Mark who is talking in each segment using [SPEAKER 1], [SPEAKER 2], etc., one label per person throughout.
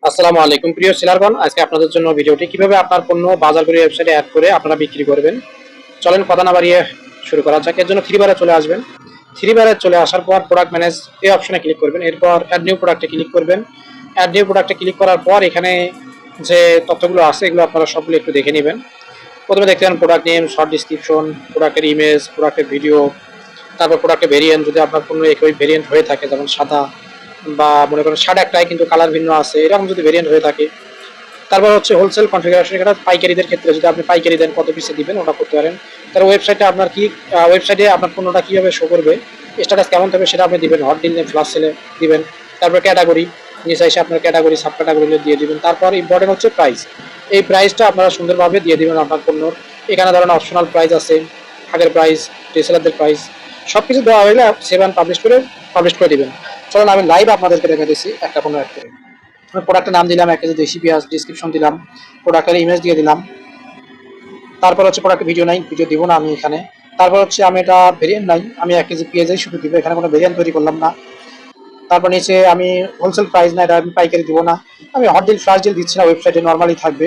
[SPEAKER 1] আসসালামু আলাইকুম প্রিয় সেলারগণ, আজকে আপনাদের জন্য ভিডিওটি কিভাবে আপনার পণ্য বাজারগুলি ওয়েবসাইটে অ্যাড করে আপনারা বিক্রি করবেন। চলেন কথা না বাড়িয়ে শুরু করা যাক। এর জন্য থ্রি বারে চলে আসবেন। থ্রি বারে চলে আসার পর প্রোডাক্ট ম্যানেজ এই অপশনে ক্লিক করবেন। এরপর অ্যাড নিউ প্রোডাক্টে ক্লিক করবেন। অ্যাড নিউ প্রোডাক্টে ক্লিক করার পর এখানে যে তথ্যগুলো আছে এগুলো আপনারা সবগুলো একটু দেখে নেবেন। প্রথমে দেখতে পারেন প্রোডাক্ট নেম, শর্ট ডিসক্রিপশন, প্রোডাক্টের ইমেজ, প্রোডাক্টের ভিডিও, তারপর প্রোডাক্টের ভেরিয়েন্ট, যদি আপনার পণ্য একই ভেরিয়েন্ট হয়ে থাকে যেমন সাদা বা মনে করেন সাদা একটাই কিন্তু কালার ভিন্ন আছে, এরকম যদি ভেরিয়েন্ট হয়ে থাকে। তারপর হচ্ছে হোলসেল কনফিগারেশন, এটা পাইকারিদের ক্ষেত্রে যদি আপনি পাইকারি দেন কত পিসে দিবেন ওটা করতে পারেন। তার ওয়েবসাইটে আপনার কি ওয়েবসাইটে আপনার পণ্যটা কীভাবে শো করবে, স্ট্যাটাস কেমন থাকবে সেটা আপনি দিবেন, হট ডিল ফ্লাশ সেলে দিবেন। তারপর ক্যাটাগরি নিচে এসে আপনার ক্যাটাগরি সাব ক্যাটাগরি দিয়ে দিবেন। তারপর ইম্পর্টেন্ট হচ্ছে প্রাইস, এই প্রাইসটা আপনারা সুন্দরভাবে দিয়ে দিবেন আপনার পণ্যর। এখানে ধরেন অপশনাল প্রাইস আছে, আগের প্রাইস, রিসেলারদের প্রাইস, সব কিছু দেওয়া হলে সেভ অ্যান্ড পাবলিশ করে দিবেন। চলুন আমি লাইভ আপনাদেরকে দেখা দিচ্ছি একটা পণ্য অ্যাড করে। আমি প্রোডাক্টের নাম দিলাম 1 কেজি দেশি পেঁয়াজ, ডিসক্রিপশন দিলাম, প্রোডাক্টের ইমেজ দিয়ে দিলাম। তারপর হচ্ছে প্রোডাক্টের ভিডিও নাই, ভিডিও দিব না আমি এখানে। তারপর হচ্ছে আমি এটা ভেরিয়েন্ট নাই, আমি 1 কেজি পেঁয়াজই শুধু দিব, এখানে কোনো ভেরিয়েন্ট তৈরি করলাম না। তারপর নিচে আমি হোলসেল প্রাইস না, এটা আমি পাইকারি দিব না, আমি হট ডিল ফ্লাশ ডিল দিচ্ছি না, ওয়েবসাইটে নর্মালি থাকবে।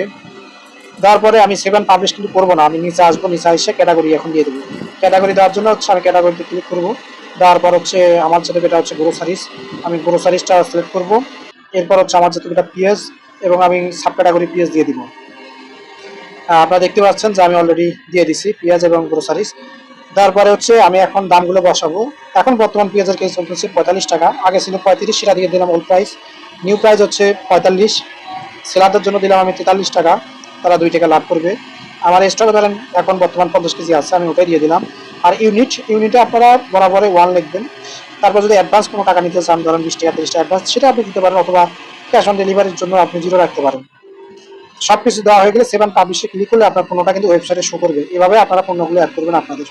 [SPEAKER 1] তারপরে আমি সেভ অ্যান্ড পাবলিশ কিন্তু করবো না, আমি নিচে আসবো, নিচে এসে ক্যাটাগরি এখন দিয়ে দেবো। ক্যাটাগরি দেওয়ার জন্য হচ্ছে আমি ক্যাটাগরিতে ক্লিক করবো। দেওয়ার পর হচ্ছে আমার যেটা এটা হচ্ছে গ্রোসারিজ, আমি গ্রোসারিজটা সিলেক্ট করবো। এরপর হচ্ছে আমার যেটা এটা পিএস, এবং আমি সাব ক্যাটাগরি পিএস দিয়ে দিব। আপনারা দেখতে পাচ্ছেন যে আমি অলরেডি দিয়ে দিছি পেঁয়াজ এবং গ্রোসারিজ। তারপরে হচ্ছে আমি এখন দামগুলো বসাবো। এখন বর্তমান পেঁয়াজের কেজি চলতেছে 45 টাকা, আগে ছিল 35, সেটা দিয়ে দিলাম ওল্ড প্রাইস। নিউ প্রাইস হচ্ছে 45, সেলারদের জন্য দিলাম আমি 43 টাকা, তারা 2 টাকা লাভ করবে। আমার স্টকে ধরেন এখন বর্তমান 50 কেজি আছে, আমি ওটাই দিয়ে দিলাম। আর ইউনিটে আপনারা বরাবরে 1 লিখবেন। তারপর যদি অ্যাডভান্স কোনো টাকা নিতে চান, ধরেন 20 টাকা 30 টাকা অ্যাডভান্স, সেটা আপনি দিতে পারেন, অথবা ক্যাশ অন ডেলিভারির জন্য আপনি 0 রাখতে পারেন। সবকিছু দেওয়া হয়ে গেলে সেভ অ্যান্ড পাবলিশে ক্লিক করলে আপনার পণ্যটা কিন্তু ওয়েবসাইটে শো করবে। এভাবে আপনারা পণ্যগুলো অ্যাড করবেন আপনাদের।